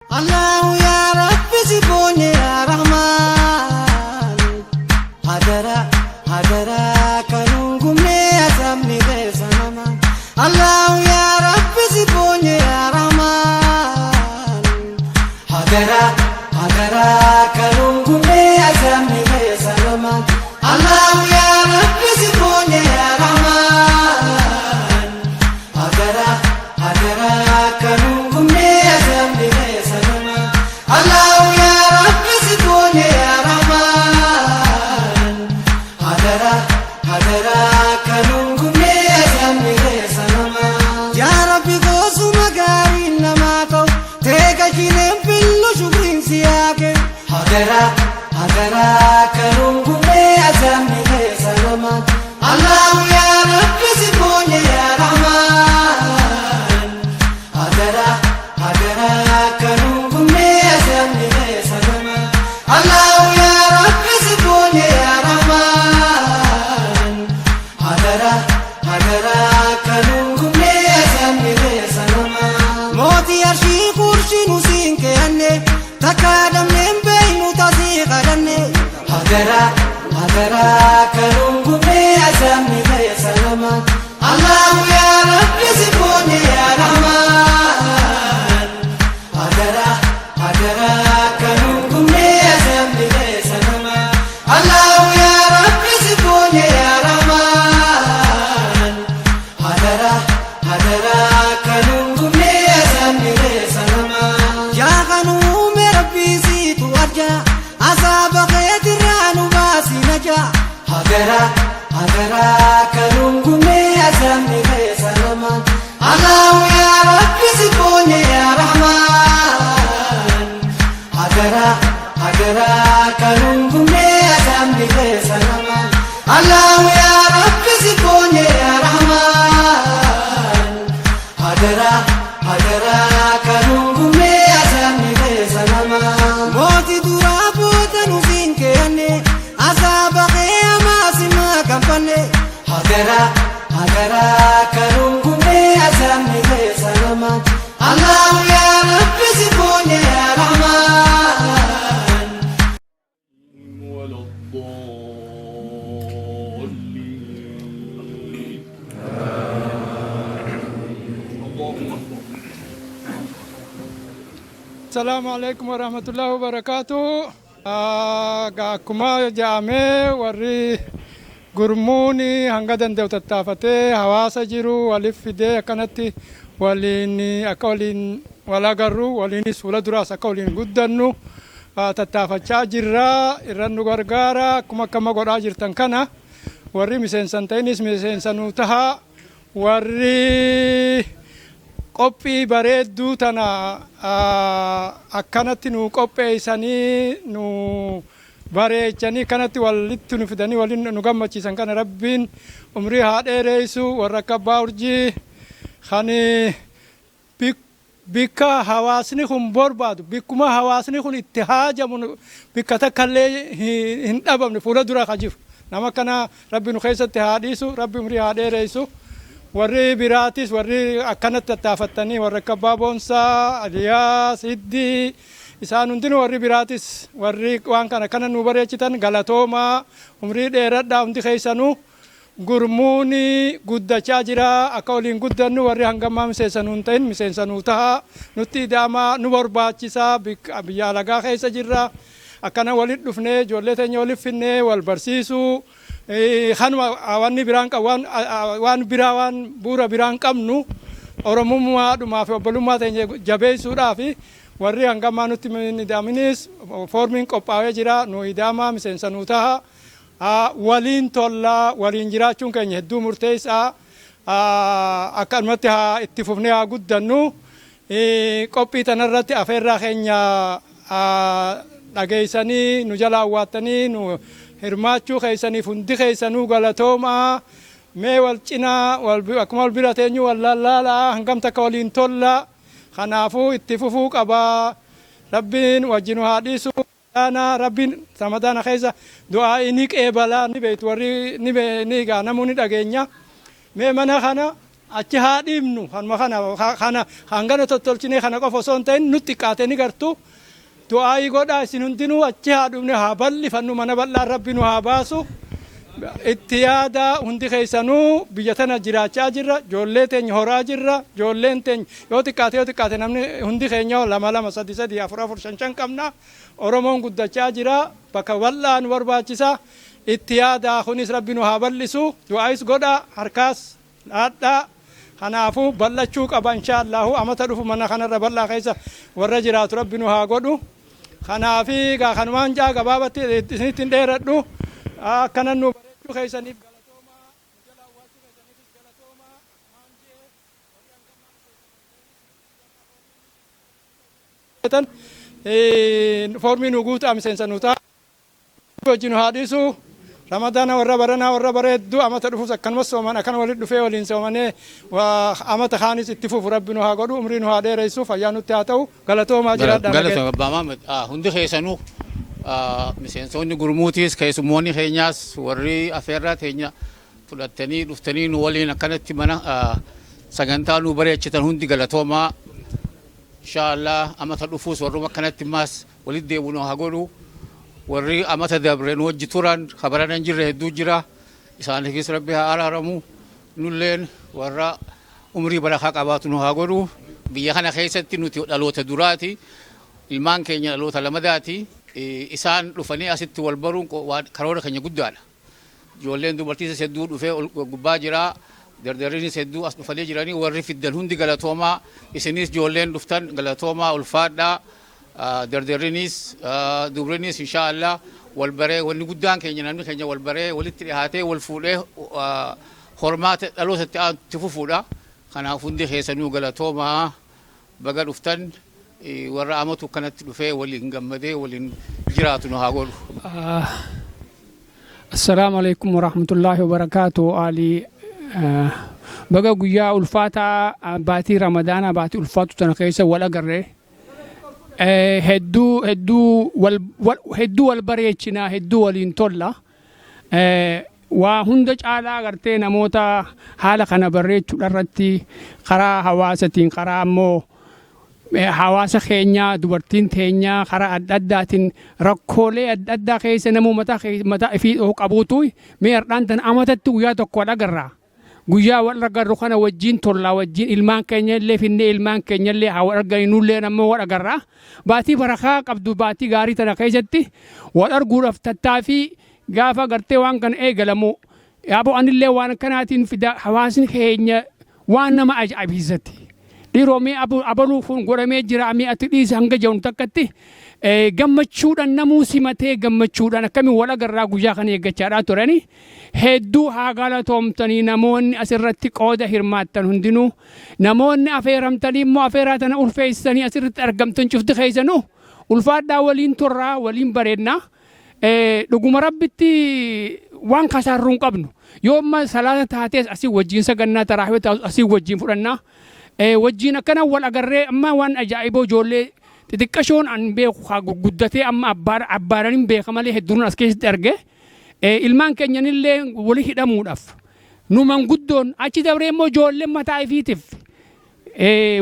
الله يا رب زبوني يا رحمن هدرا هدرا كنقومني أسمي بسنما الله يا رب زبوني يا رحمن هدرا هدرا كنقومني أسمي بسنما الله يا رب زبوني يا رحمن هدرا هدرا كنقومني أسمي الله يا رب زدوني يا رحمن هدرا هدرا كنقومي أزمي سلما يا ربي غوص مقارين نماتو تيكا جنين بلو شكرين سياكي هدرا هدرا كنقومي أزمي سلما الله يا رب زدوني يا رحمن هدرا هدرا كنقومي الله يا رب زدوني يا رحمن هدرا هدرا كنقومي أزمي سلما موتي أرشي قرشي نسين كياني تكادم من بين تصيغ دني هدرا هدرا كنقومي أزمي سلما الله يا رب زدوني يا رحمن هدرا هدرا كنقومي الله يا رب زدوني يا رحمن هدرا هدرا كنقومي أزمي سلما يا غنوم ربي زيت وارجع عذاب خيط الران باسي نجا هدرا هدرا كنقومي أزمي سلما الله يا رب زدوني يا رحمن هدرا هدرا كنقومي سلما الله يا رب زدوني يا رحمن هدرا هدرا كنقومي أزمي سلما موتي درابوت نزين كياني عذاب قيامة سما كمبني هدرا هدرا كنقومي أزمي سلما الله يا رب زدوني يا رحمن ولا الضالين اللهم السلام عليكم ورحمة الله وبركاته كما جامع وري gurmuuni hanga danda'u tattaafatee hawaasa jiru waliif fidee akkanatti waliin akka waliin wal agarru waliinis fuula duraas akka waliin guddannu tattaafachaa jirra irran nu gargaara akkuma akkama godhaa jirtan kana warri miseensan ta'inis miseensanuu taha warri qophii bareedduu tana akkanatti nu qopheessanii nu bareechanii kanatti walitti nu fidanii waliin nu gammachiisan kana rabbiin umrii haa dheereessu warra akka abbaa urjii kani bikka hawaasni kun barbaadu bikkuma hawaasni kun itti haajamu bikka takkallee hin dhabamne fuula dura ka jiru nama kana rabbi nu keessatti haa dhiisu rabbi umrii haa dheereessu warri biraatis warri akkanatti tattaafattanii warra akka abbaa boonsaa aliyaas hiddii isaan hundinuu warri biraatis warri waan kana nu bareechitan galatoomaa umrii dheeradhaa hundi keessanuu gurmuuni guddachaa jira akka waliin guddannu warri hangammaa miseensanuu hin ta'in miseensanuu taha nutti idaamaa nu barbaachisaa biyya alagaa keessa jirra akkana walit dhufnee ijoollee teenya waliif finnee wal barsiisuu kanuma wanni biraan waan biraa waan bu'uura biraan qabnu oromummaadhumaa fi obbolummaa teenya jabeessuudhaafi warri hangammaa nutti idaaminis foormiin qophaa'ee jira nu idaamaa miseensanuu taha waliin tollaa waliin jiraachuun keenya hedduu murteessaa akkanumatti haa itti fufnee haa guddannu qophii tanarratti afeerraa keenya dhageessanii nu jala hawwaattanii nu hirmaachuu keessaniif hundi keessanuu galatoomaa mee wal cinaa akkuma wal bira teenyu wal lallaalaa hangam takka waliin tollaa kanaafuu itti fufuu qabaa rabbiin wajjin haa dhiisu rabbiin ramadaana keessa du'aa inni qeebalaa ni beektu warri ni gaa namuu ni dhageenya mee mana kana achi haa dhiibnu kanuma kana hangana tottolchine kana qofa osoo hin ta'in nutti xiqqaate ni gartu du'aayii godhaa isin hundinuu achi haa dhufne haa bal'ifannu mana bal'aan rabbi nu haa baasu itti yaada hundi keessanuu biyya tana jiraachaa jirra ijoollee teenya horaa jirra ijoolleen teenya yoo xiqqaate namni hundi keenya lama lama sadi sadi afur afur shan shan qabna oromoon guddachaa jira bakka bal'aan barbaachisa itti yaada kunis rabbi nu haa bal'isu du'aayis godhaa harkaas laadhaa kanaafu bal'achuu qaba inshaallahu amata dhufu mana kanarra bal'aa keessa warra jiraatu rabbi nu haa godhu kanaafi gaa kanumaan jaa gabaabatti isinitti hin dheeradhu akkanan nu bareechuu keessaniif galatoomaa jala hawaasuu keessaniif galatoomaa maanjee foormii nu guutaa miseensa nu ta'a wajjin haa dhiisu ramadana warra barana warra bareeddu amata dhufus akkanumas sooman akkan walitti dhufee waliin soomane amata kaanis itti fufu rabbi nu haa godhu umrii nu haa dheeressu fayyaa nutti haa ta'u galatoomaa jiraadha galatoomaa baamaam hundi keessanuu miseensonni gurmuutiis keessummoonni keenyaas warri afeerraa teenya fudhattanii dhuftanii nu waliin akkanatti mana sagantaa nu bareechitan hundi galatoomaa inshaallah amata dhufuus warruma akkanatti maas walitti deebi'u nu haa godhu warri amata dabreen wajji turan kabaranan jirre hedduu jira isaaniifis rabbi haa araaramu nulleen warra umrii barakaa qabaatu nu haa godhu biyya kana keessatti nuti dhaloota duraati ilmaan keenya dhaloota lamadaati isaan dhufanii asitti wal baruun karoora keenya guddaadha ijoolleen dubartiis hedduu dhufee gubbaa jira dardariinis hedduu as dhufanii jiranii warri fiddan hundi galatoomaa isinis ijoolleen dhuftan galatoomaa ulfaadhaa dardariinis dubriinis inshaallah wal baree wanni guddaan keenya namni keenya wal baree walitti dhihaatee wal fuudhee hormaata dhalootatti itti fufuudha kanaaf hundi keessanuu galatoomaa baga dhuftan warra amatu kanatti dhufee waliin gammadee waliin jiraatu nu haa godhu. Assalaamu alaykum wa rahmatullahi wa barakatuh. Ali baga guyyaa ulfaataa baatii ramadaana baatii ulfaatu tana keessa wal agarree hedduu wal bareechinaa hedduu waliin tolla waa hunda caalaa agartee namoota haala kana bareechuu irratti karaa hawaasatiin karaa ammoo hawaasa keenya dubartiin teenya karaa adda addaatiin rakkoolee adda addaa keessa namuu mataa ifii qabuutu mee hardhaan tan amatatti guyyaa tokko wal agarraa guyyaa wal agarru kana wajjin tollaa wajjin ilmaan keenya illee finnee ilmaan keenya illee haa wal arganii nullee nammoo wal agarraa baatii barakaa qabdu baatii gaarii tana keessatti wal arguudhaaf tattaaffii gaafa gartee waan kana eegalamu yaaboo anillee waan kanaatiin fida hawaasni keenya waan nama ajaa'ibsiisatti dhiiromee abaluu kun godhamee jira mi'atti dhiisa hanga jahuun takkatti gammachuudhaan namuu simatee gammachuudhaan akkamiin wal agarraa guyyaa kana eeggachaadhaa turani hedduu haa galatoomtanii namoonni asirratti qooda hirmaattan hundinuu namoonni afeeramtanii immoo afeeraa tana ulfeessanii asirratti argamtan cufti keessanuu ulfaadhaa waliin turraa waliin bareednaa dhuguma rabbitti waan kasaarruu hin qabnu yoo amma salaata taatees asii wajjin sagannaa taraahii asii wajjin fudhannaa wajjin akkana wal agarree amma waan ajaa'iboo ijoollee xixiqqashoon an beeku haa guddatee amma abbaadhaan beeka malee hedduun as keessatti arge ilmaan keenyanillee walii hidhamuudhaaf nu manguddoon achi dabree immoo ijoolleen mataa ifiitiif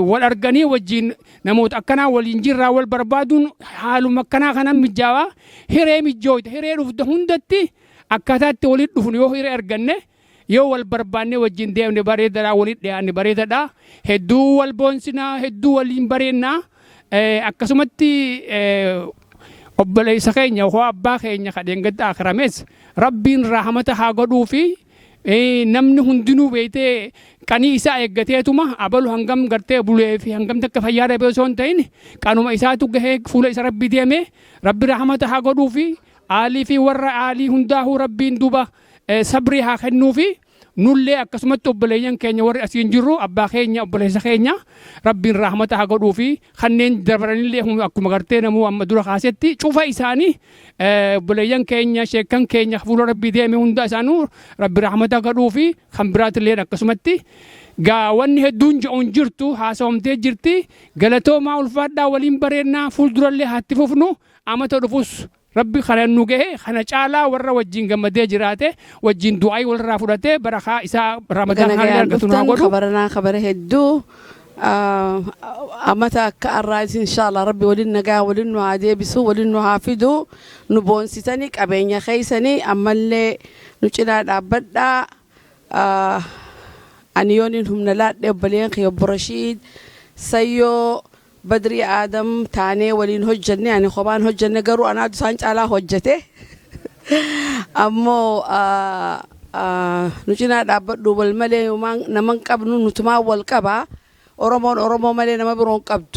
wal arganii wajjin namoota akkanaa waliin jirraa wal barbaaduun haaluma akkanaa kanan mijaawaa hiree mijjooyte hiree dhufte hundatti akkaataatti walitti dhufnu yoo hiree arganne yoo wal barbaanne wajjin deemne bareedaadhaa walitti dhiyaanne bareedaadhaa hedduu wal boonsinaa hedduu waliin bareennaa akkasumatti obboleessa keenya hoo abbaa keenya kadheen gadda akarames rabbiin rahmata haa godhuu fi namni hundinuu beeytee qanii isaa eeggateetuma abalu hangam gartee bulee fi hangam takka fayyaa dhabee osoo hin ta'in qanuma isaatu gahee fuula isa rabbi deeme rabbi rahmata haa godhuu fi aalii fi warra aalii hundaahuu rabbiin duba sabrii haa kennuu fi nullee akkasumatti obboleeyyan keenya warri asiin jirru abbaa keenya obboleessa keenya rabbiin rahmata haa godhuu fi kanneen dabaranillee akkuma gartee namuu amma dura kaasetti cufa isaanii obboleeyyan keenya sheekkan keenya fuula rabbii deeme hunda isaanuu rabbi rahmata godhuu fi kan biraatillee akkasumatti wanni hedduun je'uun jirtu haasawamtee jirti galatoomaa ulfaadhaa waliin bareennaa fuuldurallee haatti fufnu amata dhufus rabbi kana nu gahe kana caalaa warra wajjin gammadee jiraate wajjin du'aa walirraa fudhatee barakaa isaa ramadaan haalaan argatu nu godhu. خبرنا خبر هدو أمتى كأرائس إن شاء الله ربي ولنا جا ولنا عادي بسوا ولنا حافظوا نبون ستانيك أبين خيسني أما اللي نجنا أبدا أنيونهم نلات يبلين خيو برشيد سيو بدري آدم تاني ولين هجني يعني خبان هجني قرو أنا دسانج على هجته أمو نجنا أبدا دوبل ملي ومان نمان كابنو نتما والكبا أورمون مالي نما برون قبض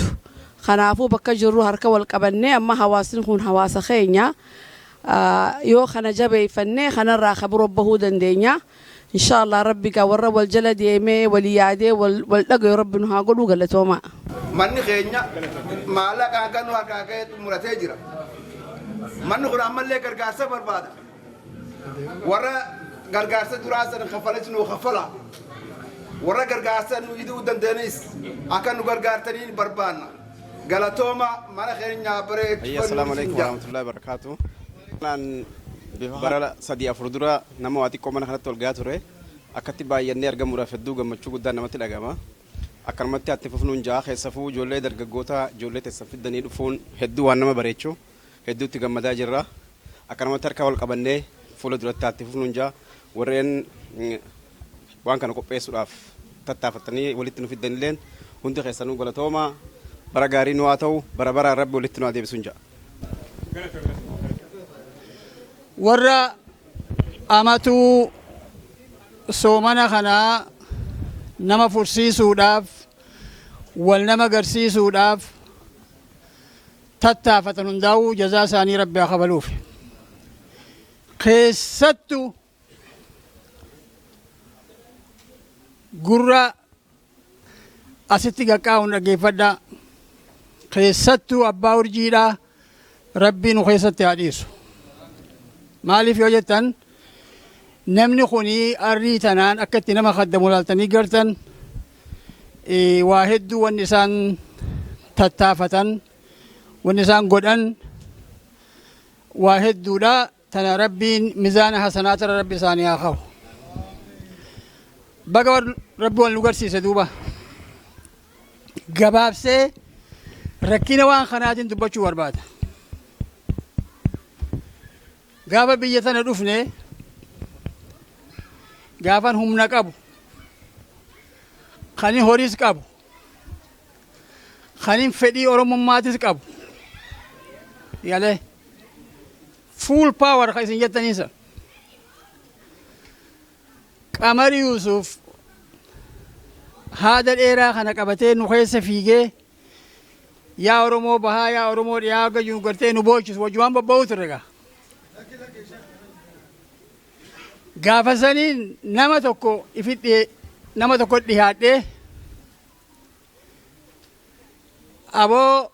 خنافو بكا جرو هركا والقبني أما حواسن خون حواس خينيا يو خنا جبي فني خنا راخب ربه دندينيا إن شاء الله ربك والرب والجلد يمي وليادي واللقى ربنا هاقول وقالتهما من خينيا مالك كانوا هكاكيت مرتجرة من خنا عمل لك غرغاسة برباد ورا غرغاسة دراسة خفلت نو خفلا ورا غرغاسة نو يدو دندنيس أكن نو غرغارتني بربانا غلطوما من خينيا بريت السلام عليكم ورحمة الله وبركاته bara sadii afur dura nama waati qoman kanatti ol gaa ture akkatti baay'annee argamuudhaaf hedduu gammachuu guddaan namatti dhagama akkanumatti atti fufnuun jaa keessafuu ijoollee dargaggoota ijoollee teessan fiddanii dhufuun hedduu waan nama bareechu hedduutti gammadaa jirra akkanumatti harka wal qabannee fuula duratti atti fufnuun jaa warreen waan kana qopheessuudhaaf tattaafatanii walitti nu fiddanilleen hundi keessanuu galatooma bara gaarii nu haa ta'u bara baraan rabbi walitti nu haa deebisuun jaa. warra amatu soomana kana nama fursiisuudhaaf wal nama garsiisuudhaaf tattaafatan hundaa'uu jazaa isaanii rabbi haa kabaluuf keessattu gurra asitti qaqqaa'uun dhaggeeffadha keessattuu abbaa urjiidhaa rabbii nu keessatti haa dhiisu maaliif yoo jettan namni kuni arrii tanaan akka itti nama kaddamu laaltanii gartan waa hedduu wanni isaan tattaafatan wanni isaan godhan waa hedduudha tana rabbiin mizaana hasanaatara rabbi isaanii haa kaa'u baga rabbi wal nu garsiise duuba gabaabsee rakkina waan kanaatiin dubbachuu barbaada gaafa biyya tana dhufne gaafan humna qabu kanin horiis qabu kanin fedhii oromummaatis qabu yale full power ka isin jettaniisa qamari yuusuf haada dheeraa kana qabatee nu keessa fiigee yaa oromoo bahaa yaa oromoo dhiyaa gajuu gartee nu boochisu wajumaan babba'uu ture gaa gaafa saniin nama tokko ifidhee nama tokko dhiyaadhee aboo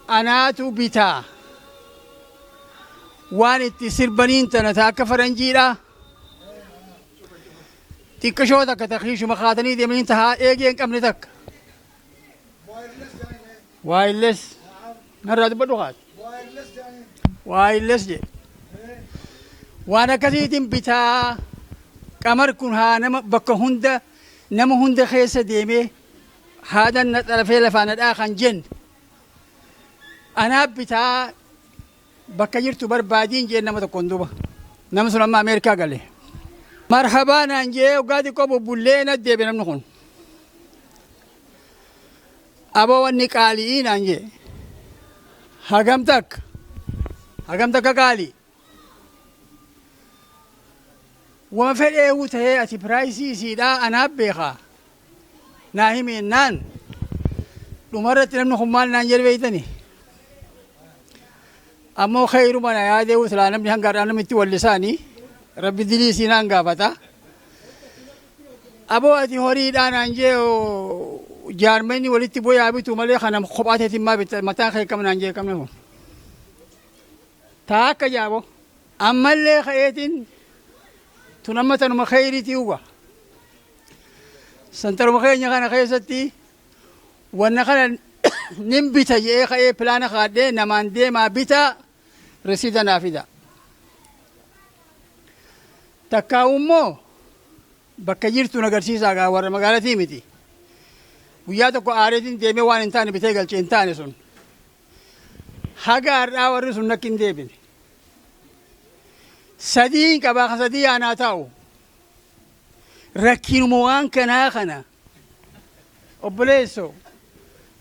anaatu bitaa waan itti sirbaniin tana taa akka faranjiidha xiqqashoo takka takiishuma kaatanii deemaniin tahaa eegee hin qabne takka waayilles narraa dubbadhu kaat waayilles jedhe waan akkasiitiin bitaa qamar kun haa nama bakka hunda nama hunda keessa deemee haadan na xarafee lafaa nadhaa kan jenne anaa bitaa bakka jirtu barbaadiin jeen nama tokkoon duuba nama sun amma ameerikaa gale marhabaa naan jee waggaa xiqqoo bubbullee na deebe namni kun aboo wanni qaali'ii naan jee hagam takka qaalii wama fedheewu tahee ati piraayisii isiidhaa anaaf beekaa naa himennaan dhumarratti namni kun maal naan jedhe beeytani ammoo khayruma na yaadeewu silaa namni hangaadhaan namitti wallisaanii rabbi dilii isii naan gaafata aboo ati horiidhaa naan jee jaarmenni walitti boyaa bitu malee kana kophateetiin maa bitta mataan kee kam naan jee kamne kun taa akka jaabo ammallee ka'eetiin tunamma tanuma khayriitii uga santaruma keenya kana keessatti wanna kana nin bita jedhee ka'ee pilaana kaadhee namaan deemaa bita resiida naa fida. Takkaa'u immoo bakka jirtuun agarsiisaa gaa warra magaalatii miti. Guyyaa tokko aareetiin deemee waan hin taane bitee galchee hin taane sun. Haga har'aa warri sun nakki hin deebine. Sadii qabaa ka sadii aanaa taa'u. Rakkinuma waan kanaa kana. Obboleessoo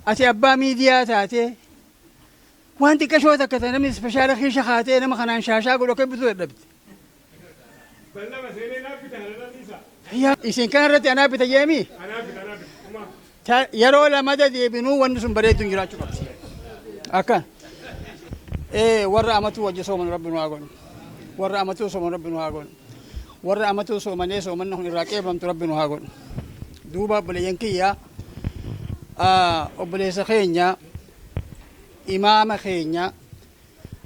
ati abbaa miidiyaa taatee waan xiqqashoo takka ta'e namni ispeeshaala keessa kaatee nama kanaan shaashaa godhu akka bituu dadhabde. Isin kan irratti anaa bita jeemi? Yeroo lamada deebinuu wanni sun bareedduun jiraachuu qabdi. Akkan. Warra amatuu wajji sooman rabbi nu haa godhu. Warra amatuu sooman rabbi nu haa godhu. Warra amatuu soomanee soomanna kun irraa qeebamtu rabbi nu haa godhu. Duuba obboleeyyan kiyyaa obboleessa keenya imaama keenya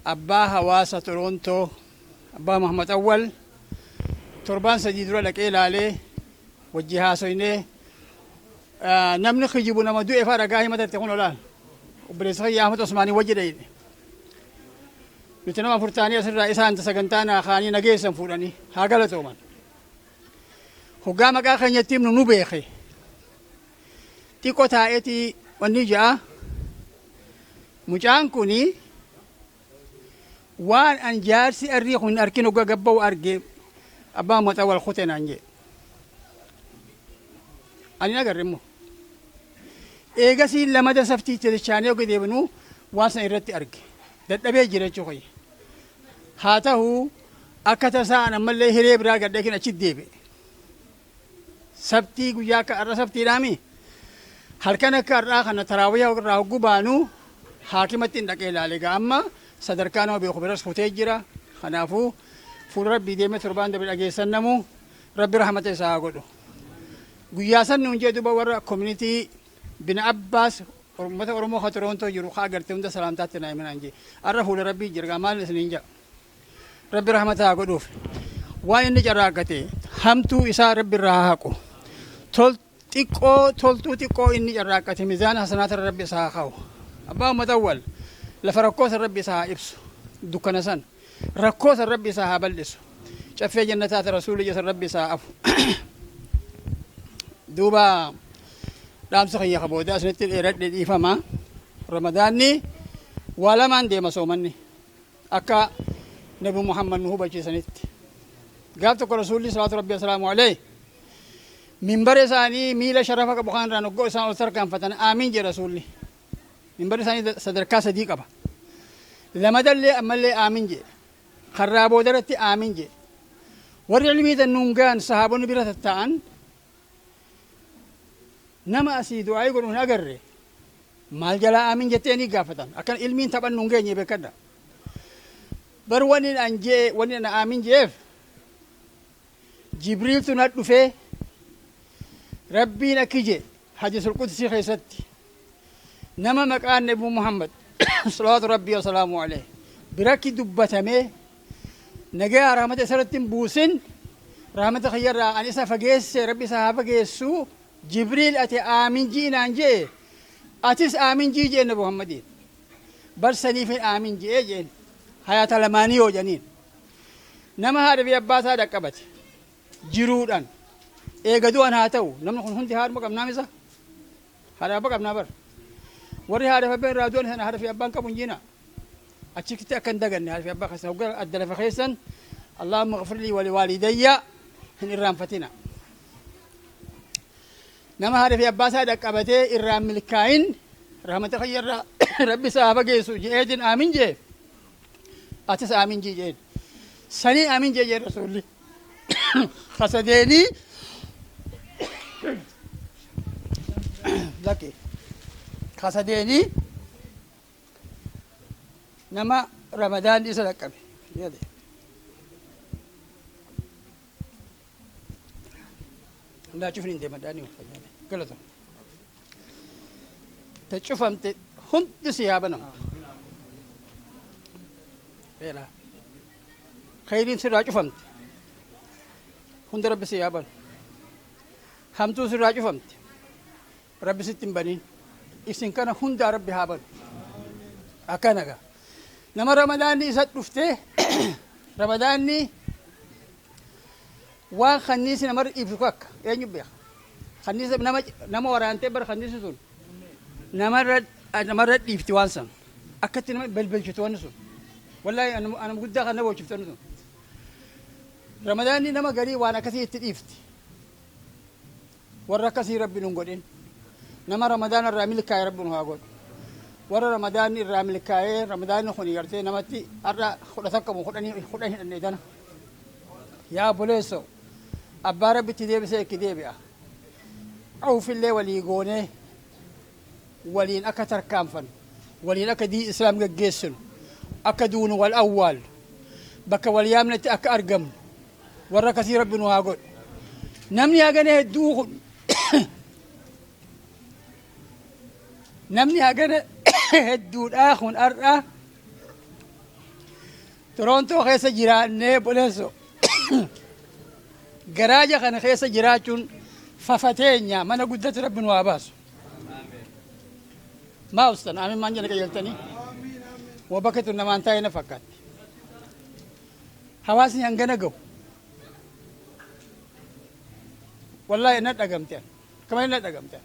abbaa hawaasa Torontoo abbaa Muhammad Awwal torbaan sadii dura dhaqee ilaalee wajji haasoynee namni kijibu nama du'e faa dhagaa himatatte kun olaan obboleessa kiyya Ahmad Osmaanii wajji dhayine nuti nama furtaanii asirraa isaan sagantaa naa kaanii nageessan fuudhanii haa galatooman hoggaa maqaa keenyatti himnu nu beeke xiqqoo taa'eetii wanni ja'a mucaan kuni waan an jaarsi arrii kun arkin hoggaa gabba'u arge abbaa Muhammad wal kute naan jee ani agarre immoo eegasii lamada saftii jechaanii hogga deebinuu waan san irratti arge dadhabee jira jechuu koyye haa ta'uu akka tasaan ammallee hiree biraa gadhee kin achi deebe sabtii guyyaa akka arra sabtiidhaami halkan akka har'aa kana taraawiyyaa irraa hogguu baanuu haakimatti hin dhaqee ilaale gaa amma sadarkaa nama beeku biras kutee jira kanaafuu fuula rabbii deemee torbaan dabe dhageessan namu rabbi rahmata isaa haa godhu guyyaa san nuun jee duba warra koominitii bina abbaas ummata oromoo ka Torontoo jiru kaa agartee hunda salaamtaatti naa himinaan jee arra fuula rabbii jirgaa maal isiniin jaa rabbi rahmata haa godhuuf waan inni carraaqqate hamtuu isaa rabbi irraa haa haqu toltuu xiqqoo inni carraaqqate mizaana hasanaata rabbi isaa haa kaa'u abbaa Muhammad Awwal lafa rakkoo san rabbi isaa haa ibsu dukkana san rakkoo san rabbi isaa haa bal'isu caffee jannataata rasuulli san rabbi isaa afu duuba dhaamsa kiyya kabooda asinitti dheeradhe dhiifama ramadaanni waa lamaan deema soomanni akka nabi Muhammad nu hubachiisanitti gaaf tokko rasuulli salaatu rabbi wasalaamu alayhi minbara isaanii miila sharafa qabu kan irraa noggoo isaan ol tarkaanfatan aamiin jedhe rasuulli minbara isaanii sadarkaa sadii qaba lamadallee ammallee aamiin jedhe karraa boodarratti aamiin jedhe warri ilmii dannuun gaan sahaabonni bira tatta'an nama asii du'aayii godhuun agarre maal jalaa aamiin jettee ni gaafatan akkan ilmiin taphannuun geenye beekadha bar wani an jee wani na aamiin jeef jibriiltu na dhufee rabbiin akki je hadiisul qudsi keessatti nama maqaan nabi Muhammad salawaatu rabbii wasalaamu alayhi birakki dubbatamee nagaa rahmata isarratti hin buusin rahmata kiyyarraa an isa fageesse rabbi isa haa fageessu jibriil ati aamin jiinaan jee atis aamin jii jeen nabi Muhammadiin bar saniifin aamin jee jeen hayaata lamaanii yoo janiin nama haadha fi abbaa isaa dhaqqabate jiruudhaan eega du'an haa ta'u namni kun hundi haadhuma qabnaam isa haadha abbaa qabnaa bar warri haadha fi abbaa irraa du'an sana haadha fi abbaan qabu hin jiina achitti akka hin daganne haadha fi abbaa keessan hoggaa adda lafa keessan Allahumma ghfir lii wa liwaalidayya hin irraanfatina nama haadha fi abbaa isaa dhaqqabatee irraan milkaa'in rahmata kiyyarraa rabbi isaa haa fageessu je'eetin aamin jee atis aamin jii jeen sanii aamin jee jee rasuulli kasadeenii laki kasadeenii nama ramadaan isa dhaqqabe jedhe laa cufni hin deemadhaanii galata ta cufamte hundi si yaa banama beela khayriin sirraa cufamte hunda rabbi si yaa banu hamtuu sirraa cufamte rabbi sitti hin baniin isin kana hundaa rabbi haa banu akkanaga nama ramadaanni isa dhuftee ramadaanni waan kanniisi namarra dhiibsu akka eenyu beeka kanniisa nama waraantee bara kanniisi sun namarra dhiifti waan san akkatti nama balbalchitu wanni sun wallaahi anam guddaa kan na bochiftu wanni sun ramadaanni nama garii waan akkasii itti dhiifti warra akkasii rabbi nun godhin nama ramadaana irraa milkaa'e rabbi nu haa godhu warra ramadaanni irraa milkaa'ee ramadaanni kun gartee namatti har'a 11 hidhannee dana yaa boleesso abbaa rabbitti deebisee ekki deebi'a awfillee walii goonee waliin akka tarkaanfan waliin akka dii islaam gaggeessinu akka duunu wal awwaal bakka wal yaamnetti akka argamnu warra akkasii rabbi nu haa godhu namni hagana hedduu kun namni hagana hedduudhaa kun har'a Torontoo keessa jiraannee boleesso garaaja kana keessa jiraachuun fafateenya mana guddatu rabbi nu haa baasu maa ustan amin maan jana qayyaltanii wabakatu namaan taa'ee na fakkaatti hawaasni hangana gahu wallahi na dhagamte kamar na dhagamte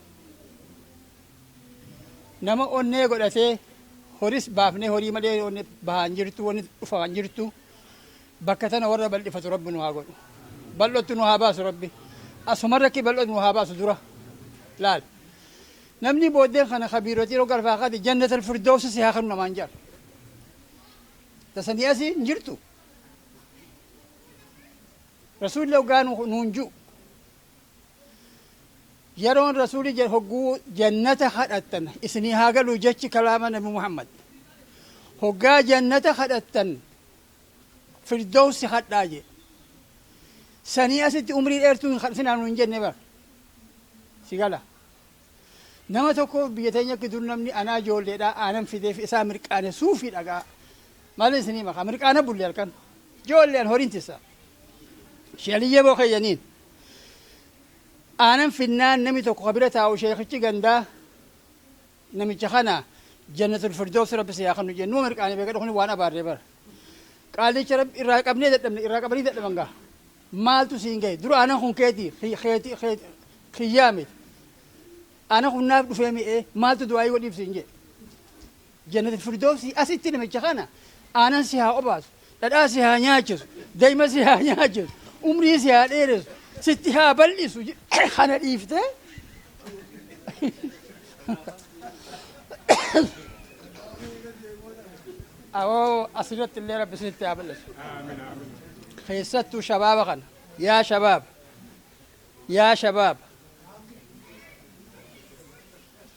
nama onnee godhatee horis baafnee horii malee onnee bahaan jirtu wanni dhufaan jirtu bakka tana warra bal'ifatu rabbi nu haa godhu bal'otti nu haa baasu rabbi asumarrakki bal'otti nu haa baasu dura laal namni booddeen kana kabiiroti yeroo garfaa qaati jannatal firdawsi si haa kanu namaan jaar tasanii asii hin jirtu rasuulli hoggaa nuun ji'u yeroon rasuuli hogguu jannata kadhattan isinii haa galuu jechi kalaama nabi muhammad hoggaa jannata kadhattan firdawsi hadhaa je sanii asitti umrii dheertuu sinaan hin jenne bar si gala nama tokko biyya teenya gidduu namni anaa ijoolleedhaa aanan fideef isaa mirqaane suufii dhagaa maal isinii maka mirqaana bulle halkan ijoolleen horiin tisa shaliyyee boo kayyaniin aanan finnaan nami tokko kabira taa'u sheekichi gandaa namicha kana jannatul firdawsi rabbi si haa kanu jennuu mirqaane beekadha kuni waan abaarree bara qaalicha rabbi irraa qabnee dadhabne irraa qabanii dadhaban gaa maaltu siin gahe dura aanan kun keetii kiyyaame aanan kun naaf dhufee mi'ee maaltu du'aayii godhiif siin jedhe jannatul firdawsi asitti namicha kana aanan si haa obaasu dhadhaa si haa nyaachisu daa'ima si haa nyaachisu umrii si haa dheeressu sitti haa bal'isu kana dhiiftee awoo asirratti illee rabbi sitti haa bal'isu keessattuu shabaaba kana yaa shabaab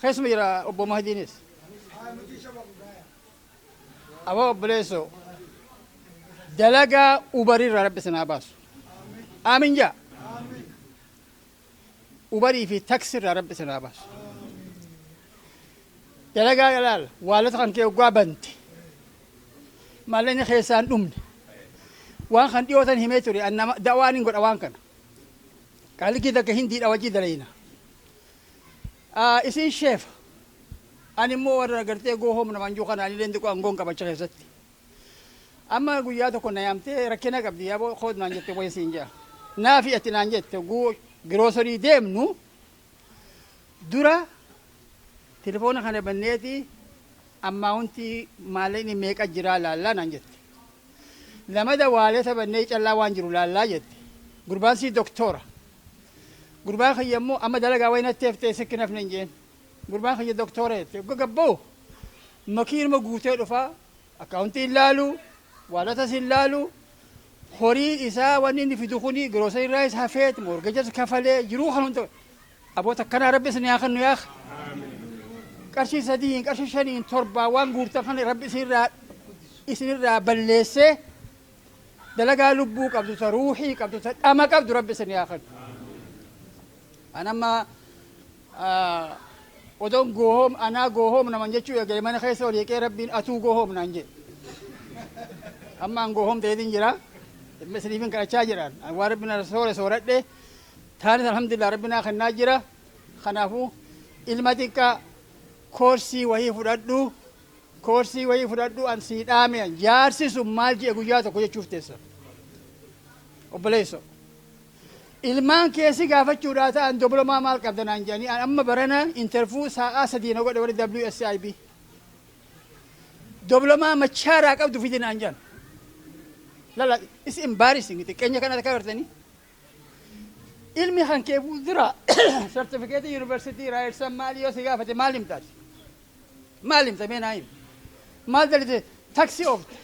keessuma jira obbo Mahdiinis awoo obboleesso dalagaa ubarirraa rabbi sinaa baasu aamin jaa ubarii fi taksirraa rabbi sinaa baasu dalagaa ilaal waalota kan kee oggaa bante maalleen keessaan dhumne waan kan dhiyootan himee ture annama da'waan hin godha waan kana qaalikii takka hindiidha wajji dalayna isin sheefa ani immoo warra gartee goohom naman juu kanaan illee ndiqu angoon qabacha keessatti amma guyyaa tokko na yaamtee rakkina qabdi yaaboo kood naan jette way siin jaa naafi ati naan jette guu giroosarii deemnu dura telefoona kana banneeti ammaawunti maallaqa meeqa jiraa laallaa naan jette lamada waaleta bannee callaa waan jiru laallaa jette gurbaan sii doktora gurbaan kiyya immoo amma dalagaa waynatti heftee sikkinaf nen jeen gurbaan kiyya doktora jette gabboo makiinuma guutee dhufaa akkaawuntii ilaalu waalatas ilaalu horii isaa wanni inni fidu kuni giroosarii irraa is hafeet morgajas kafalee jiruu kan hunda aboota akkanaa rabbi isin yaa kannu yaa qarshii 3 qarshii 5 7 waan guurtan kan rabbi isinirraa balleessee dalagaa lubbuu qabdu ta ruuxii qabdu ta dhama qabdu rabbi isin yaa kannu anamma odon goohom anaa goohom naman jechuu eegale mana keessa ol yeqee rabbiin atuu goohom naan jedhe amma an goohom ta'eetin jira isiniifin kadhachaa jiran waan rabbi na sooradhe taanis alhamdulillah rabbi naa kennaa jira kanaafu ilma xiqqaa koorsii wahii fudhadhu koorsii wayii fudhadhu an sii dhaame jaarsi sun maal jee guyyaa tokko jechuuf teessa obboleesso ilmaan keessi gaafachuudhaa ta'an doblomaa maal qabdanaan jedhanii an amma barana intervuu sa'aa sadii na godhe warri WSIB doblomaa machaaraa qabdu fidinaan jedhan lala is embarrassing xiqqeenya kana akka bartanii ilmi kan kee fuuldura sartifikeetii yuunivarsiitii raayirsan maal yoo si gaafate maal himtaati maal himta mee naa himi maal dalite taksii oofte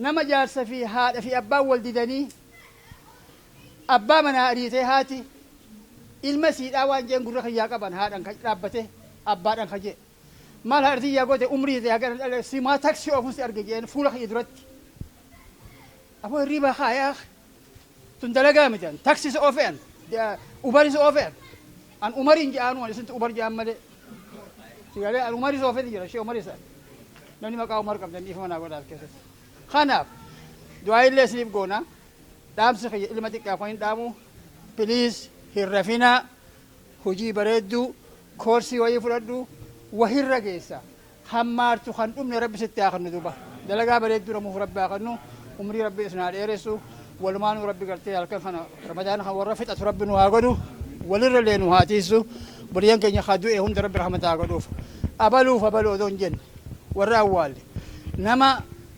nama jaarsa fi haadha fi abbaan wal didanii abbaa manaa ariitee haati ilma siidhaa waan jeen gurra kiyyaa qaban haadhan kan dhaabbate abbaadhan kan jee maal haadhatii yaa goote umrii ta'e hagana dhala simaa taksii oofuun si arge jeen fuula kiyya duratti aboo hirriba haayaa tun dalagaa miti an taksii si oofean ubari si oofean an umariin je'aanu an isintu ubar je'an malee sigalee an umari si oofeeti jira shee umari isaa namni maqaa umar qabdan dhiifama naa godhaaf keessatti kanaaf du'aa illee isiniif goona dhaamsi kiyya ilma xiqqaa kan hin dhaamu piliis hin rafinaa hojii bareedduu koorsii wayii fudhadhu wahirra geessa hammaartu kan dhumne rabbi sitti haa kennu duuba dalagaa bareedduu namuuf rabbi haa kennu umrii rabbi isinaa dheeressu walumaanuu rabbi gartee halkan kana ramadaan kan warra fixatu rabbi nu haa godhu walirra illee nu haa tiisu buriyan keenya haa du'e hunda rabbi rahmata haa godhuuf abaluuf abaluu odoo hin jenne warra awwaalle nama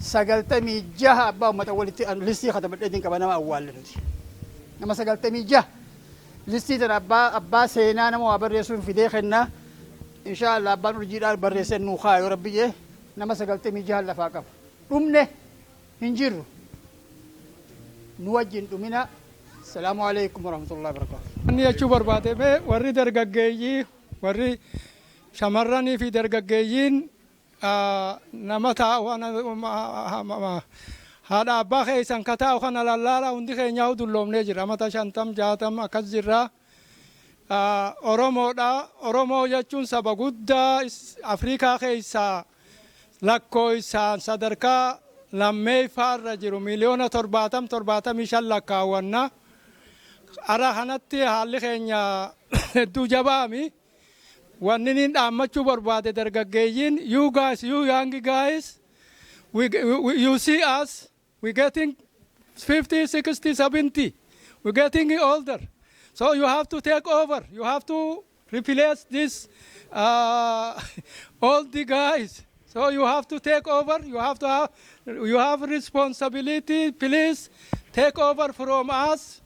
96 abbaa ummata walitti listii katamadheetiin qaba nama awwaalle nuti nama 96 listii tana abbaa seenaa nama waa barreessuun fidee kennaa inshallah abbaan urjiidhaan barreessee nuu kaa yoo rabbi jee nama 96 lafaa qaba dhumne hin jirru nu wajjin dhumina salaamu alaikum warahmatullahi wabarakatuh inni jechuu barbaade mee warri dargaggeeyyii warri shamarranii fi dargaggeeyyiin nama taa'u haadha abbaa keessan ka taa'u kana lallaala hundi keenyaa dulloomnee jira amata 50 60 akkas jirra oromoodha oromoo jechuun saba guddaa afrikaa keessaa lakkoofsaan sadarkaa lammeeffaarra jiru miliyoona 75 lakkaawwanna ara kanatti haalli keenya hedduu jabaami wanni nin dhaammachuu barbaade dargaggeeyyiin you guys you young guys you see us we getting 50 60 70 we getting older so you have to take over you have to replace this old guys so you have to take over you have responsibility please take over from us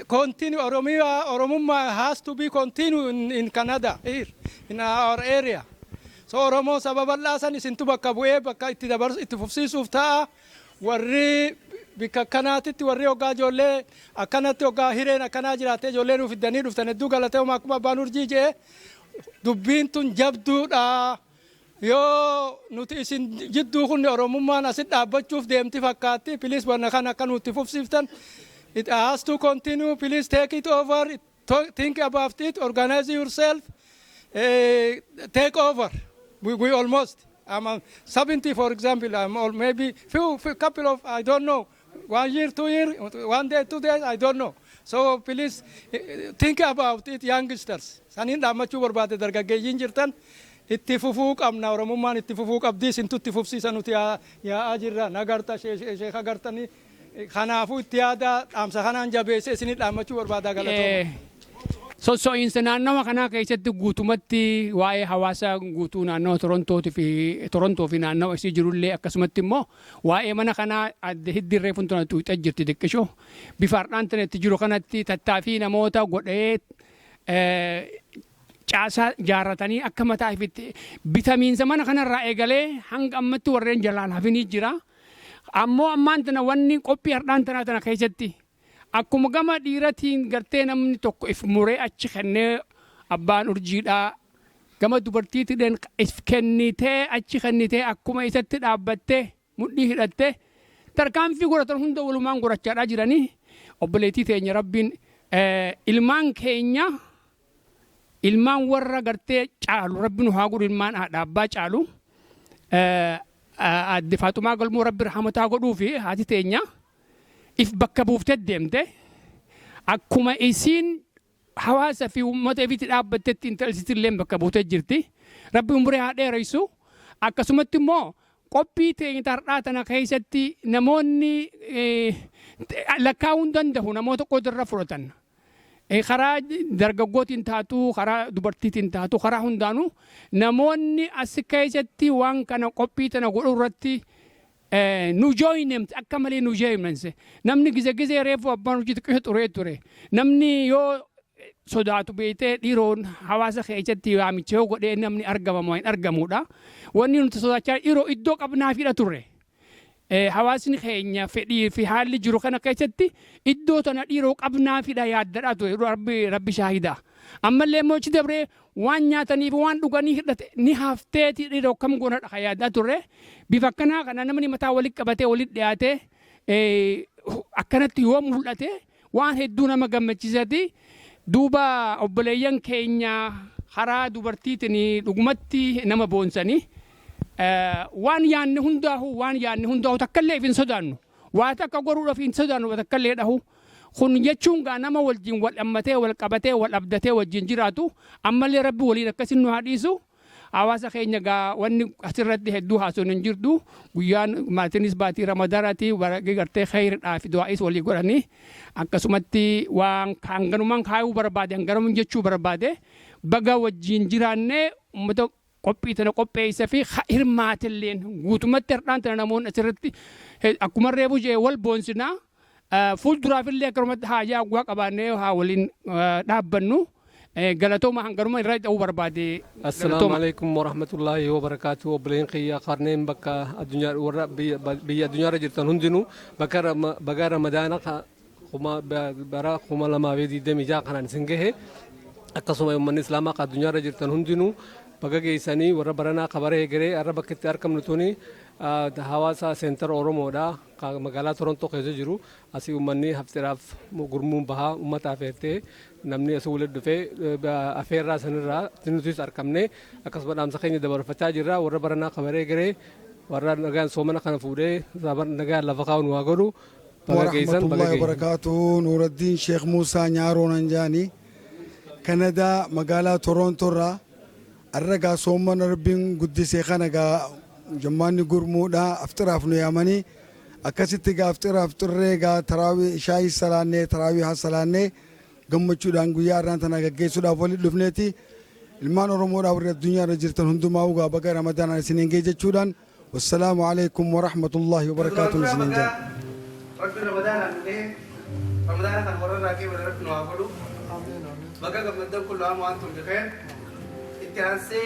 continue Oromuma has to be continue in Canada here in our area so Oromo sababalla san isintu bakka bu'ee bakka itti dabarsu itti fufsiisuuf ta'a warri bika kanaatitti warri ogaa ijoollee akkanatti ogaa hireen akkanaa jiraatee ijoollee nuuf iddanii dhuftan hedduu galateema akkuma abbaan urjii jee dubbiin tun jabduudha yoo nuti isin jidduu kun Oromummaan asit dhaabbachuuf deemti fakkaatti please wanna kana akka nutti fufsiiftan it has to continue please take it over think about it organize yourself take over we almost I'm 70 for example I'm all maybe few couple of I don't know 1 year 2 year 1 day 2 days I don't know so please think about it youngsters sanin dhammachuu barbaade dargaggeeyyiin jirtan itti fufuu qabna Oromummaan itti fufuu qabdi isintu itti fufsiisa nuti yaa'aa jirra nagarta sheekh agartanii kanaafuu itti yaada dhaamsa kanaan jabeesse isinii dhaammachuu barbaadaa galatooma. Soso'iinsa naannawa kanaa keessatti guutumatti waa'ee hawaasa guutuu naannawa Torontoo fi naannawa isii jirullee akkasumatti immoo waa'ee mana kanaa adda hiddirree funtuna tuuxaa jirti xiqqishoo bifa har'aan tanatti jiru kanatti tattaaffii namoota godhee caasaa jaarratanii akka mataa ifitti bitamiinsa mana kanarraa eegalee hanga ammatti warreen jalaan hafanii jira. Ammoo ammaan tana wanni qophii har'aan tana keessatti akkuma gama dhiiratiin gartee namni tokko if muree achi kennee abbaan urjiidhaa gama dubartiitiin if kennitee achi kennitee akkuma isatti dhaabbattee mudhii hidhattee tarkaanfii godhatan hunda walumaan gorachaadhaa jiranii obboleettii teenya rabbiin ilmaan keenya ilmaan warra gartee caalu rabbiin haa godhu ilmaan haadha abbaa caalu adde Faatumaa Galmoo rabbi rahmataa godhuu fi haati teenya if bakka buuftee deemte akkuma isiin hawaasa fi uummata ifitti dhaabbattetti intalsiitillee bakka buutee jirti rabbi umurii haa dheeressu akkasumatti immoo qophii teenya tardhaa tana keessatti namoonni lakkaa'uu hin danda'u namoota qoodarra fudhatan. Karaa dargaggootiin taatu, karaa dubartiitiin taatu, karaa hundaanuu namoonni as keessatti waan kana qophii tana godhuu irratti nu jooyinemte akka malee nu jooyimnanse. Namni gizee reefu abbaan hojii xiqqoo xuree ture. Namni yoo sodaatu beekee dhiiroon hawaasa keessatti waamicha yoo godhee namni argamamu hin argamudha. Wanni nuti sodaachaa dhiiroo iddoo qabnaafidha turre. Hawaasni keenya fedhii fi haalli jiru kana keessatti iddoo tana dhiiroo qabnaafidha yaaddadha ture rabbi shaahida. Ammallee mochi dabree waan nyaataniif waan dhuganii hidhate ni hafteeti dhiiroo kam goonadha kan yaaddaa turre. Bifa akkanaa kana namni mataa walitti qabatee walitti dhiyaatee akkanatti yoo mul'ate waan hedduu nama gammachiisati. Duuba obboleeyyan keenya karaa dubartiitiin dhugumatti nama boonsanii waan yaanne hundaa'u takkallee hin sodaannu. Waa takka goruudhaaf hin sodaannu takkallee dhahu. Kun jechuun gaa nama wajjin wal dhammatee wal qabatee wal abdatee wajjin jiraatu ammallee rabbi waliin akkasin nu haadhiisu. Hawaasa keenya gaa wanni asirratti hedduu haasuun hin jirtu. Guyyaan maatiinis baatii ramadaanaati gartee khayridhaa fi du'aa'is walii godhanii akkasumatti waan hanganumaan kaayuu barbaade hanganumaan jechuu barbaade baga wajjin jiraannee uummata qophii tana qopheessa fi hirmaatilleen guutumatti hardhaan tana namoonni asirratti akkuma reefu jee wal boonsinaa fuulduraafillee akkanumatti haajaa guwaa qabaannee haa waliin dhaabbannu. galatooma hangaruma irraa ta'uu barbaade. Assalaamu alaikum warahmatullahi wabarakatuh. Obboleen kiyya qarneen bakka addunyaa warra biyya addunyaarra jirtan hundinuu bakka ramadaana bara 2026 kanaan isin gahe akkasuma uummanni islaamaa addunyaarra jirtan hundinuu bakka geessanii warra baranaa kabaree egeree arra bakka itti argamnu tuni hawaasa seentara Oromoodha magaalaa Torontoo keessa jiru asii uummanni haftiraaf gurmuun bahaa uummata afeertee namni asii walitti dhufee afeerraa sanirraa nutis argamne akkasuma dhaamsa keenya dabarfachaa jirra warra baranaa kabaree egeree warra nagaan soomana kana fuudhee nagaan lafa kaa'uun waa godhu baga geessan baga geessan. Barakatuhu Nuuraddiin Sheekh Muusaa Nyaaroo Nanjaanii Kanadaa magaalaa Torontoorraa arragaa soomana rabbiin guddisee kana gaa jammaanni gurmuudha aftiraaf nu yaamanii akkasitti gaa aftiraaf xurree gaa taraawii shaayii salaannee taraawii haa salaannee gammachuudhaan guyyaa irraan tana gaggeessuudhaaf walitti dhufneeti ilmaan Oromoodhaaf warra addunyaarra jirtan hundumaa ugaa baga ramadaanaan isiniin gee jechuudhaan wassalaamu alaikum warahmatullaahi wabarakaatuh isiniin jaa. Rabbi ramadaanaan dhufee ramadaana kan warra irraa keewwata rabbi nu haa godhu baga gammaddan kullu aamu waan tun bikheer itti aansee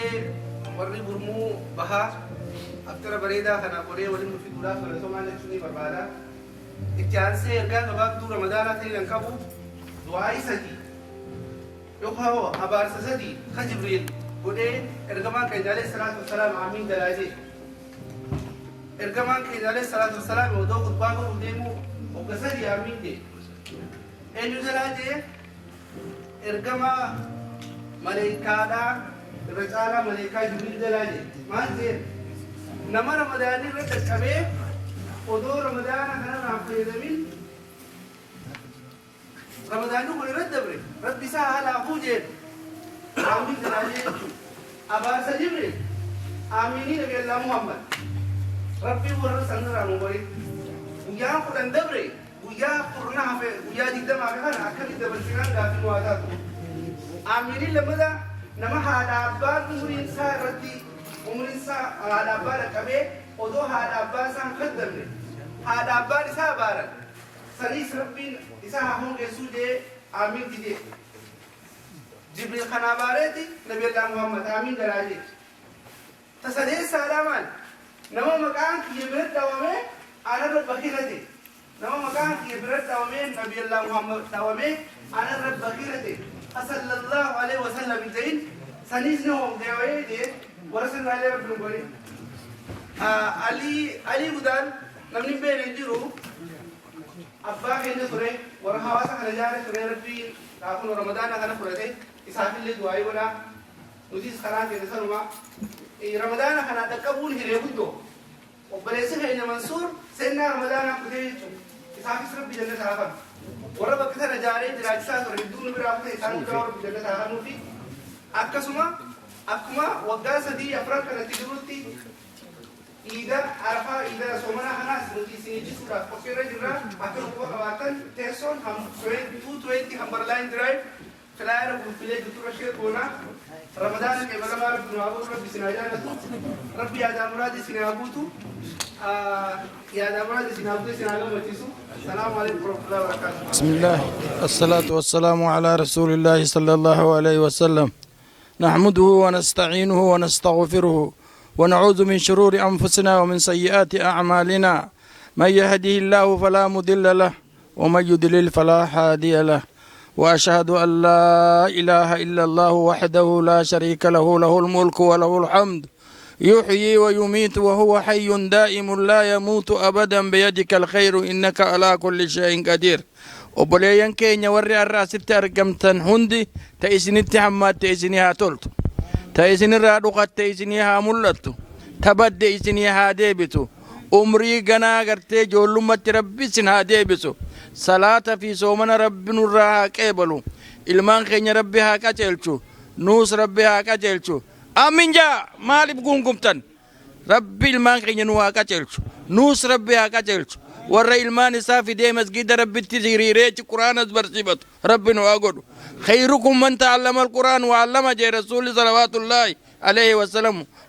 warri gurmuu bahaa aftira bareedaa kana godhee waliin nuti duudhaaf galatomaan jechuun ni barbaada. Itti aansee ergaa gabaabduu ramadaanaa ta'e kan qabu du'aa'ii sadii yookaan abaarsa sadii ka Jibriil godhee ergamaan keenya alayhi salaatu wassalaam amiin dalaajee ergamaan keenya alayhi salaatu wassalaam odoo khutbaa godhu deemu hogga sadii amiin dee eenyu dalaajee ergamaa maleekaadhaa irra caalaa maleekaa Jibriil dalaajee maal ta'e nama ramadaanii irra qaqqabee odoo ramadaana kanarraa fayyadamin ramadaanii kun irra dabre rabbi isaa haalaa fuujeen amiin dalaajee abaarsa Jibriil amiinii nabi Allah Muhammad rabbi warra sanirraa nu bari guyyaa kudhan dabre guyyaa kurna hafe guyyaa digdama hafe kana akkamitti dabarsinaan gaafii nu haa taatu amiinii lamada nama haadha abbaan umuriin isaa irratti umuriin isaa haadha abbaa dhaqqabee odoo haadha abbaa isaa hin kaddamne haadha abbaan isaa abaaran saniis rabbiin isaa haa hongeessuu jee amiin didee Jibriil kana abaareeti nabi Allah Muhammad amiin dalaajee tasadeessaadhaa maal nama maqaan kiyya bira dhawamee anarra bakirate nama maqaan kiyya bira dhawamee nabi Allah Muhammad dhawamee anarra bakirate sallallahu alaihi wasallam ta'in sanis ne hongeewee jee warra sanirraalee rabbi nu godhe alii gudaan namni beene jiru abbaa keenya ture warra hawaasa kana jaare ture rabbii dhaafun ramadaana kana fudhate isaafillee du'aayii godhaa nutis karaa keenya sanuma ramadaana kana dhaqqabuun hiree guddoo obboleessi keenya Mansuur seenaa ramadaanaa kutee jechuudha isaafis rabbi jannata hafan warra bakka sana jaaree jiraachisaa ture hedduun biraa kutee isaan biraa rabbi jannata hafanuu fi akkasuma akkuma waggaa 3 4 kanatti jirutti إذا عرفا إذا سومنا خلاص نتي سيجي سورة فكرة جرا أكل قوة كواتن تيسون هم 220 هم برلاين درايف فلاير وفيلي دكتور شير كونا رمضان के बगल में नवाबो रब्बी सिनाजा नतु रब्बी याद मुरादी सिनाबुतु याद मुरादी सिनाबुतु सिनागा मतिसु السلام عليكم ورحمة الله وبركاته بسم الله الصلاة والسلام على رسول الله صلى الله عليه وسلم نحمده ونستعينه ونستغفره ونعوذ من شرور أنفسنا ومن سيئات أعمالنا من يهده الله فلا مضل له ومن يضلل فلا هادي له وأشهد أن لا إله إلا الله وحده لا شريك له له الملك وله الحمد يحيي ويميت وهو حي دائم لا يموت أبدا بيدك الخير إنك على كل شيء قدير وبليان كينيا وري الراس ترقمتن هندي تأسني تحمد تأسنيها تلت تأسني رادوقات تأسنيها ملتو تبد إسنيها ديبتو عمري غنا غرتي جولمت ربي سنها ديبسو صلاة في صومنا رب نراها قبلو إلمان خينيا ربي هاكا تلتو نوس ربي هاكا تلتو آمين جا مالي بقومكمتن ربي إلمان خينيا نوهاكا تلتو نوس ربي هاكا تلتو ورا إلمان سافي دي مسجد ربي تجريريش قرآن أزبر سيبت ربي نواقودو خيركم من تعلم القرآن وعلم جي رسول صلوات الله عليه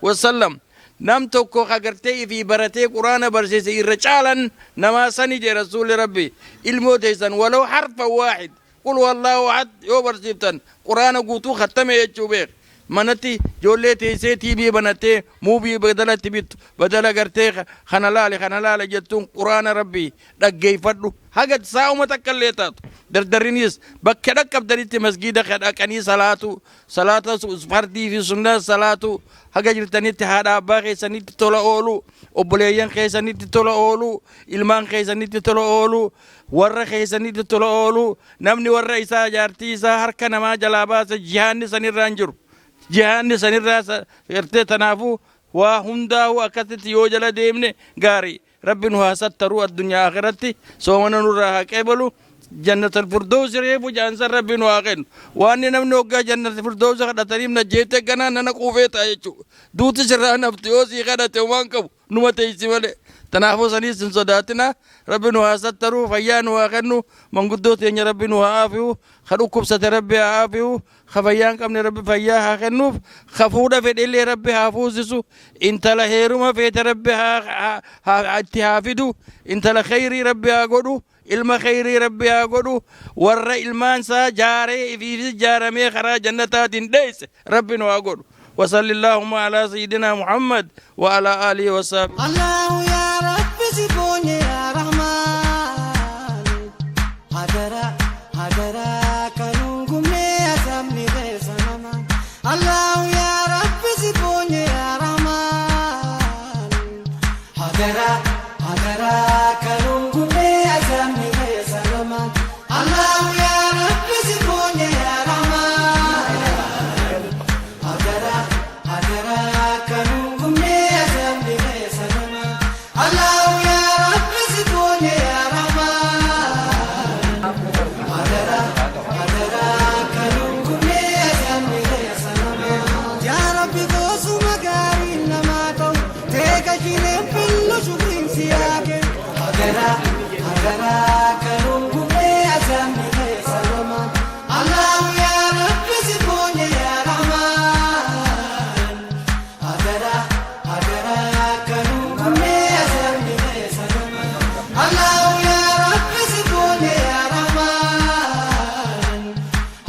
وسلم نم توكو خاغرتي في برتي قرآن برسيس إرجالا نما سني جي رسول ربي الموت يسن ولو حرف واحد قل والله أحد يو برسيبتن قرآن قوتو ختم يجوبيك منتي جولي تيسي تي بي بنتي مو بي بدلت بيت بدل غرتي خنلالي جتون قرآن ربي دقي فدو حاجة ساو متكليتات دردرينيس بكدك بدريت مسجد خدكني صلاة فردي في سنة صلاة حاجة جرتني تهادا باقي سنيت تولا اولو وبليان خي سنيت تولا اولو ilman خي سنيت تولا اولو ورا خي سنيت تولا اولو نمني ورا إسا جارتي إسا هركا نما جلاباس جهان سنير رانجر جهان سنير راس ارتي تنافو وهندا وأكتت يوجل ديمني غاري ربي نها ستروا الدنيا آخرتي سومنا نراها كيبلو جنة الفردوس ريفو جانسر ربي نواقين واني نمني وقا جنة الفردوس خدا تريم نجيتك غنا ننقوفيت آيچو دوتي سرها نفتيوسي خدا تيوانكو نمتيسي ملي تنافو سنيس صداتنا ربي نها ستروا فيا نواقينو من قدوت يني ربي نها آفيو خدو كبسة ربي آفيو خفيان كمني ربي فيا هاخنوف خفودا في اللي ربي حافوزسو انت لهيرما فيت ربي اتحافدو انت لخيري ربي هاقودو ilma khayri rabbi haa godhu warra ilmaan isaa jaaree ifiifis jaaramee karaa jannataatiin dheeyse rabbi nu haa godhu وصلى اللهم على سيدنا محمد وعلى آله وصحبه الله يا رب سيبوني يا رحمن هدرا هدرا كنوكم يا سمي بسنما الله يا رب سيبوني يا رحمن هدرا هدرا كنوكم يا سمي بسنما الله يا رب سيبوني يا رحمن هدرا هدرا كنوكم يا سمي بسنما الله يا رب سيبوني يا رحمن هدرا هدرا كنوكم يا سمي بسنما يا ربي فوسو مغاري نماتو تيكا جيني بلو شكرين سياكي هدرا هدرا كنوكم يا سمي بسنما الله يا رب سيبوني يا رحمن هدرا هدرا كنوكم يا سمي بسنما الله يا رب سيبوني يا رحمن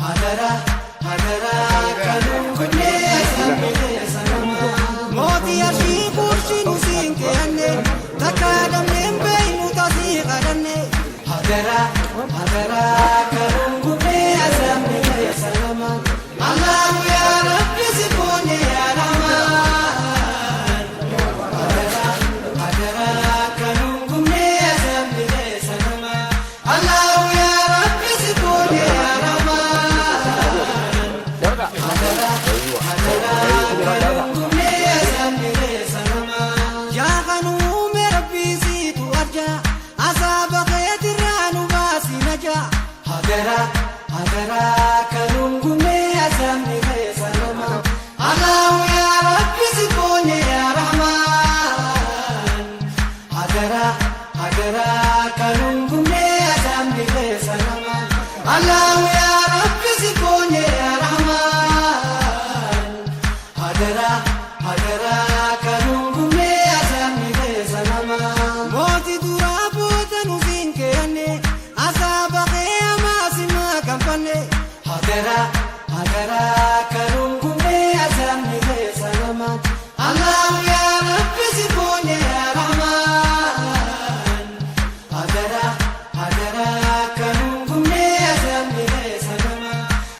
هدرا هدرا كنوكم يا سمي بسنما موتي يا شيخ ورشين سينكيني تكادم من بين تصيغني هدرا هدرا كنوكم يا سمي بسنما الله يا رب سيبوني يا رحمن هدرا هدرا كنوكم يا سمي بسنما الله يا رب سيبوني يا رحمن هدرا هدرا كنوكم يا سمي بسنما يا غنوم ربي زيد وارجع عذاب خيط الران باسي نجا garaa